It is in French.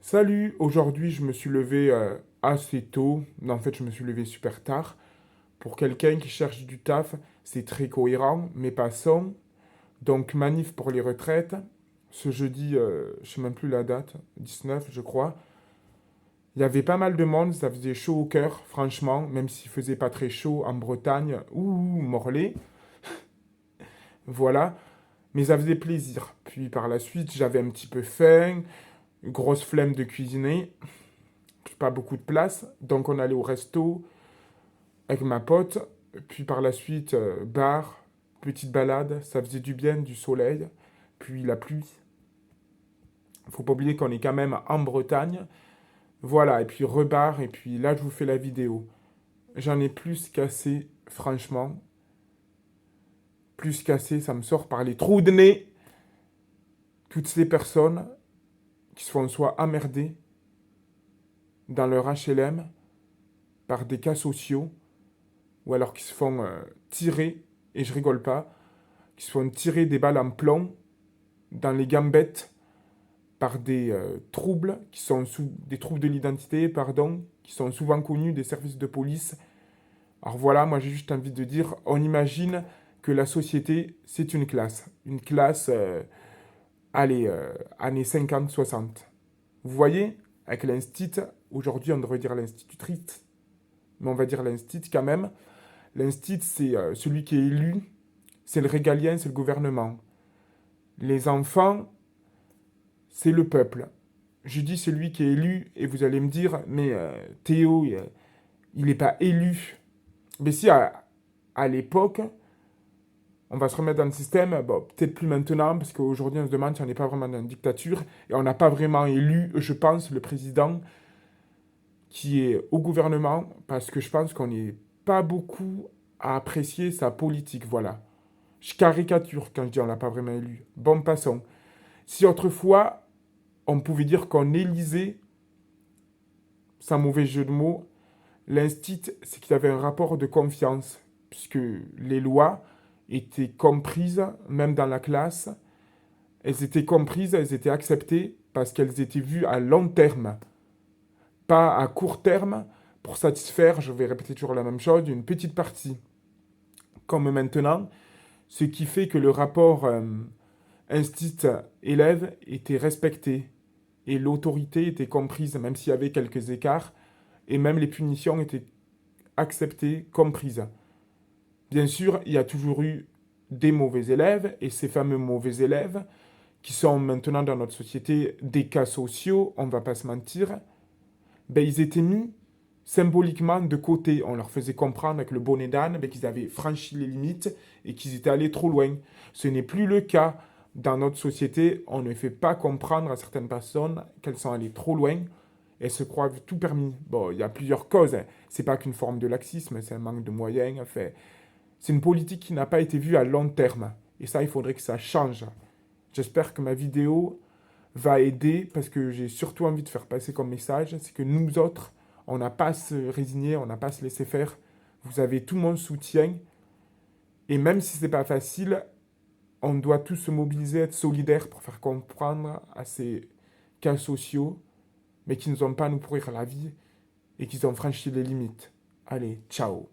Salut, aujourd'hui je me suis levé assez tôt. En fait, je me suis levé super tard. Pour quelqu'un qui cherche du taf, c'est très cohérent, mais passons. Donc, manif pour les retraites. Ce jeudi, je sais même plus la date, 19 je crois. Il y avait pas mal de monde, ça faisait chaud au cœur, franchement, même s'il faisait pas très chaud en Bretagne ou Morlaix. Voilà, mais ça faisait plaisir. Puis par la suite, j'avais un petit peu faim, grosse flemme de cuisiner, pas beaucoup de place, donc on allait au resto avec ma pote. Puis par la suite, bar, petite balade, ça faisait du bien, du soleil. Puis la pluie. Faut pas oublier qu'on est quand même en Bretagne. Voilà, et puis rebar, et puis là je vous fais la vidéo. J'en ai plus qu'assez, franchement. Plus qu'assez, ça me sort par les trous de nez. Toutes ces personnes qui se font soit emmerder dans leur HLM par des cas sociaux, ou alors qui se font tirer, et je rigole pas, qui se font tirer des balles en plomb dans les gambettes par des troubles qui sont des troubles de l'identité, pardon, qui sont souvent connus des services de police. Alors voilà, moi j'ai juste envie de dire, on imagine que la société, c'est une classe. Une classe, allez, années 50-60. Vous voyez, avec l'instit, aujourd'hui on devrait dire l'institutrice, mais on va dire l'instit quand même. L'instit, c'est celui qui est élu, c'est le régalien, c'est le gouvernement. Les enfants, c'est le peuple. Je dis celui qui est élu, et vous allez me dire, mais Théo, il n'est pas élu. Mais si, à l'époque, on va se remettre dans le système, bon, peut-être plus maintenant, parce qu'aujourd'hui, on se demande si on n'est pas vraiment dans une dictature, et on n'a pas vraiment élu, je pense, le président qui est au gouvernement, parce que je pense qu'on n'est pas beaucoup à apprécier sa politique, voilà. Je caricature quand je dis on l'a pas vraiment élu. Bon, passons. Si autrefois, on pouvait dire qu'on élisait, sans mauvais jeu de mots, l'instit, c'est qu'il y avait un rapport de confiance, puisque les lois étaient comprises, même dans la classe, elles étaient comprises, elles étaient acceptées, parce qu'elles étaient vues à long terme, pas à court terme, pour satisfaire, je vais répéter toujours la même chose, une petite partie. Comme maintenant, ce qui fait que le rapport instit-élève était respecté, et l'autorité était comprise, même s'il y avait quelques écarts, et même les punitions étaient acceptées, comprises. Bien sûr, il y a toujours eu des mauvais élèves, et ces fameux mauvais élèves, qui sont maintenant dans notre société des cas sociaux, on ne va pas se mentir, ben, ils étaient mis symboliquement de côté. On leur faisait comprendre avec le bonnet d'âne ben, qu'ils avaient franchi les limites et qu'ils étaient allés trop loin. Ce n'est plus le cas. Dans notre société, on ne fait pas comprendre à certaines personnes qu'elles sont allées trop loin. Elles se croient tout permis. Bon, il y a plusieurs causes. Hein. C'est pas qu'une forme de laxisme, c'est un manque de moyens. Enfin, c'est une politique qui n'a pas été vue à long terme. Et ça, il faudrait que ça change. J'espère que ma vidéo va aider parce que j'ai surtout envie de faire passer comme message, c'est que nous autres, on n'a pas à se résigner, on n'a pas à se laisser faire. Vous avez tout mon soutien. Et même si c'est pas facile, on doit tous se mobiliser, être solidaires pour faire comprendre à ces cas sociaux, mais qui ne ont pas à nous pourrir la vie et qui ont franchi les limites. Allez, ciao.